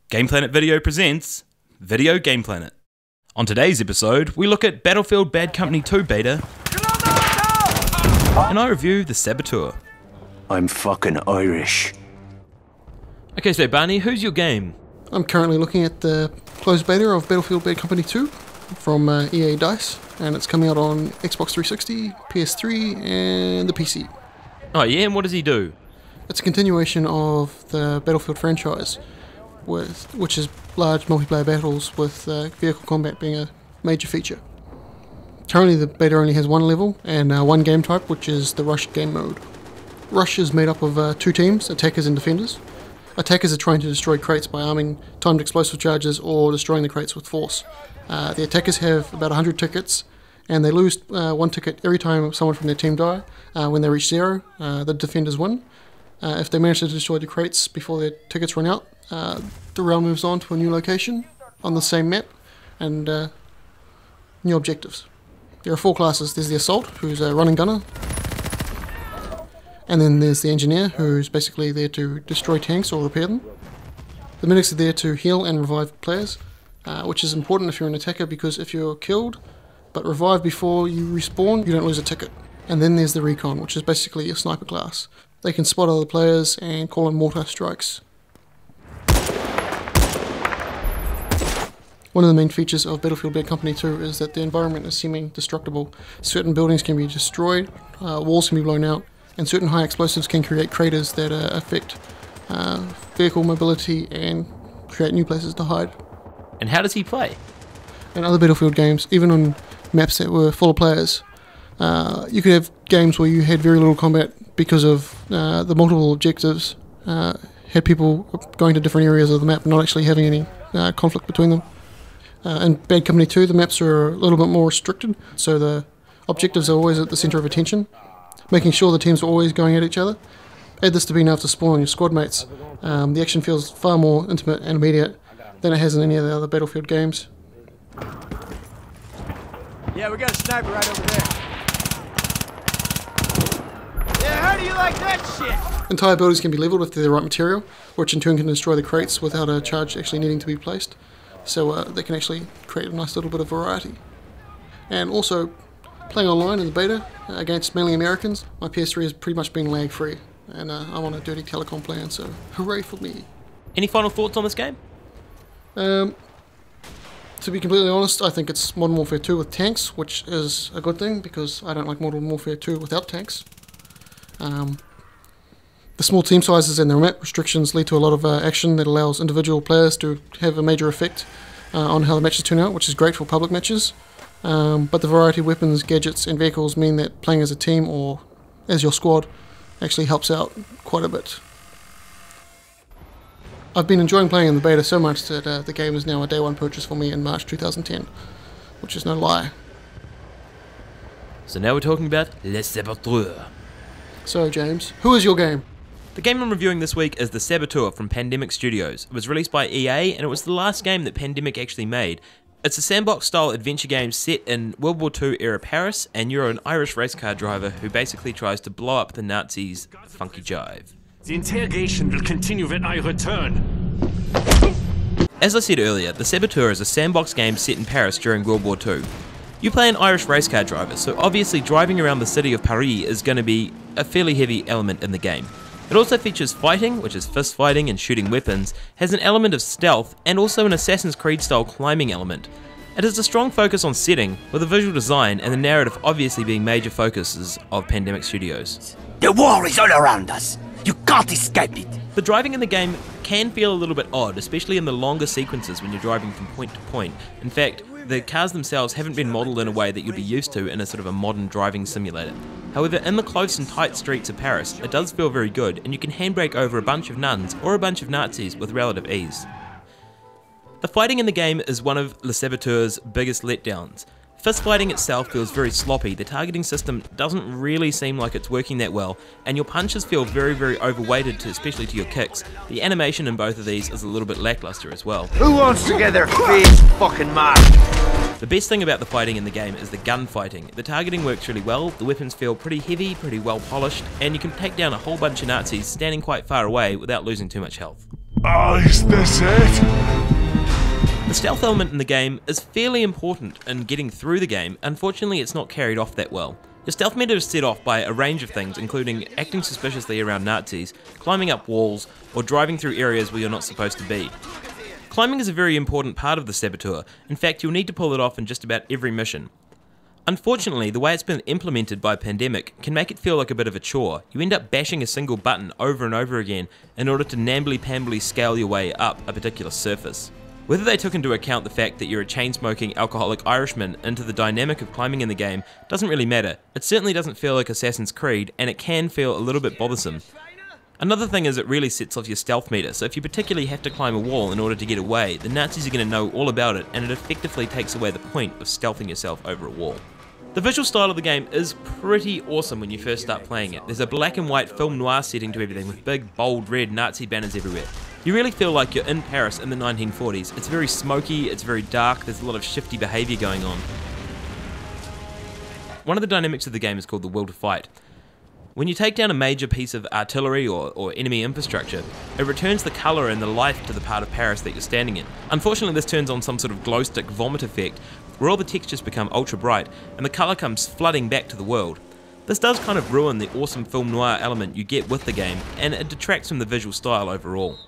Gameplanet Video presents Videogame Planet. On today's episode, we look at Battlefield Bad Company 2 beta, and I review the Saboteur. I'm fucking Irish. Okay, so Barney, who's your game? I'm currently looking at the closed beta of Battlefield Bad Company 2 from EA DICE, and it's coming out on Xbox 360, PS3, and the PC. Oh yeah, and what does he do? It's a continuation of the Battlefield franchise, which is large multiplayer battles with vehicle combat being a major feature. Currently the beta only has one level and one game type, which is the Rush game mode. Rush is made up of two teams, attackers and defenders. Attackers are trying to destroy crates by arming timed explosive charges or destroying the crates with force. The attackers have about 100 tickets, and they lose one ticket every time someone from their team die. When they reach zero, the defenders win. If they manage to destroy the crates before their tickets run out, the round moves on to a new location on the same map and new objectives. There are four classes. There's the Assault, who's a running gunner, and then there's the Engineer, who's basically there to destroy tanks or repair them. The Medics are there to heal and revive players, which is important if you're an attacker, because if you're killed but revived before you respawn, you don't lose a ticket. And then there's the Recon, which is basically a sniper class. They can spot other players and call in mortar strikes. One of the main features of Battlefield Bad Company 2 is that the environment is semi-destructible. Certain buildings can be destroyed, walls can be blown out, and certain high explosives can create craters that affect vehicle mobility and create new places to hide. And how does he play? In other Battlefield games, even on maps that were full of players, you could have games where you had very little combat because of the multiple objectives, had people going to different areas of the map, not actually having any conflict between them. In Bad Company 2, the maps are a little bit more restricted, so the objectives are always at the centre of attention, making sure the teams are always going at each other. Add this to being able to spawn on your squad mates. The action feels far more intimate and immediate than it has in any of the other Battlefield games. Yeah, we got a sniper right over there. Yeah, how do you like that shit? Entire buildings can be leveled if they're the right material, which in turn can destroy the crates without a charge actually needing to be placed. So they can actually create a nice little bit of variety. And also, playing online in the beta against mainly Americans, my PS3 has pretty much been lag free, and I'm on a dirty telecom plan, so hooray for me. Any final thoughts on this game? To be completely honest, I think it's Modern Warfare 2 with tanks, which is a good thing because I don't like Modern Warfare 2 without tanks. The small team sizes and the map restrictions lead to a lot of action that allows individual players to have a major effect on how the matches turn out, which is great for public matches. But the variety of weapons, gadgets and vehicles mean that playing as a team or as your squad actually helps out quite a bit. I've been enjoying playing in the beta so much that the game is now a day one purchase for me in March 2010, which is no lie. So now we're talking about Le Saboteur. So James, who is your game? The game I'm reviewing this week is the Saboteur from Pandemic Studios. It was released by EA, and it was the last game that Pandemic actually made. It's a sandbox-style adventure game set in World War II era Paris, and you're an Irish race car driver who basically tries to blow up the Nazis' funky jive. The interrogation will continue when I return. As I said earlier, the Saboteur is a sandbox game set in Paris during World War II. You play an Irish race car driver, so obviously driving around the city of Paris is going to be a fairly heavy element in the game. It also features fighting, which is fist fighting and shooting weapons, has an element of stealth, and also an Assassin's Creed style climbing element. It has a strong focus on setting, with the visual design and the narrative obviously being major focuses of Pandemic Studios. The war is all around us. You can't escape it. The driving in the game can feel a little bit odd, especially in the longer sequences when you're driving from point to point. In fact, the cars themselves haven't been modelled in a way that you'd be used to in a sort of a modern driving simulator. However, in the close and tight streets of Paris, it does feel very good, and you can handbrake over a bunch of nuns or a bunch of Nazis with relative ease. The fighting in the game is one of Le Saboteur's biggest letdowns. Fist fighting itself feels very sloppy, the targeting system doesn't really seem like it's working that well, and your punches feel very overweighted, especially to your kicks. The animation in both of these is a little bit lackluster as well. Who wants to get their face fucking marked? The best thing about the fighting in the game is the gunfighting. The targeting works really well, the weapons feel pretty heavy, pretty well polished, and you can take down a whole bunch of Nazis standing quite far away without losing too much health. Is this it? The stealth element in the game is fairly important in getting through the game. Unfortunately, it's not carried off that well. Your stealth meta is set off by a range of things, including acting suspiciously around Nazis, climbing up walls, or driving through areas where you're not supposed to be. Climbing is a very important part of the Saboteur. In fact, you'll need to pull it off in just about every mission. Unfortunately, the way it's been implemented by Pandemic can make it feel like a bit of a chore. You end up bashing a single button over and over again in order to nambly-pambly scale your way up a particular surface. Whether they took into account the fact that you're a chain-smoking alcoholic Irishman into the dynamic of climbing in the game doesn't really matter. It certainly doesn't feel like Assassin's Creed, and it can feel a little bit bothersome. Another thing is it really sets off your stealth meter, so if you particularly have to climb a wall in order to get away, the Nazis are going to know all about it, and it effectively takes away the point of stealthing yourself over a wall. The visual style of the game is pretty awesome when you first start playing it. There's a black and white film noir setting to everything with big, bold, red Nazi banners everywhere. You really feel like you're in Paris in the 1940s. It's very smoky, it's very dark, there's a lot of shifty behaviour going on. One of the dynamics of the game is called the will to fight. When you take down a major piece of artillery or enemy infrastructure, it returns the colour and the life to the part of Paris that you're standing in. Unfortunately, this turns on some sort of glow stick vomit effect, where all the textures become ultra bright, and the colour comes flooding back to the world. This does kind of ruin the awesome film noir element you get with the game, and it detracts from the visual style overall.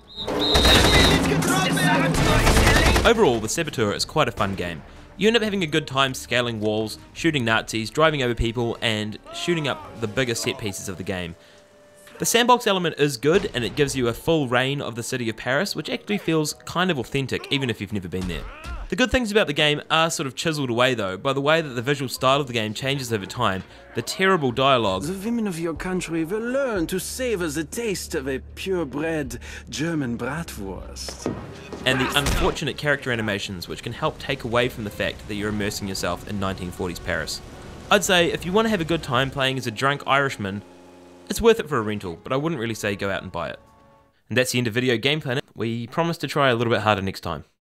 Overall, the Saboteur is quite a fun game. You end up having a good time scaling walls, shooting Nazis, driving over people, and shooting up the bigger set pieces of the game. The sandbox element is good, and it gives you a full reign of the city of Paris, which actually feels kind of authentic, even if you've never been there. The good things about the game are sort of chiseled away though, by the way that the visual style of the game changes over time, the terrible dialogue, The women of your country will learn to savor the taste of a purebred German bratwurst. and the unfortunate character animations which can help take away from the fact that you're immersing yourself in 1940s Paris. I'd say if you want to have a good time playing as a drunk Irishman, it's worth it for a rental, but I wouldn't really say go out and buy it. And that's the end of Video Game Planet. We promise to try a little bit harder next time.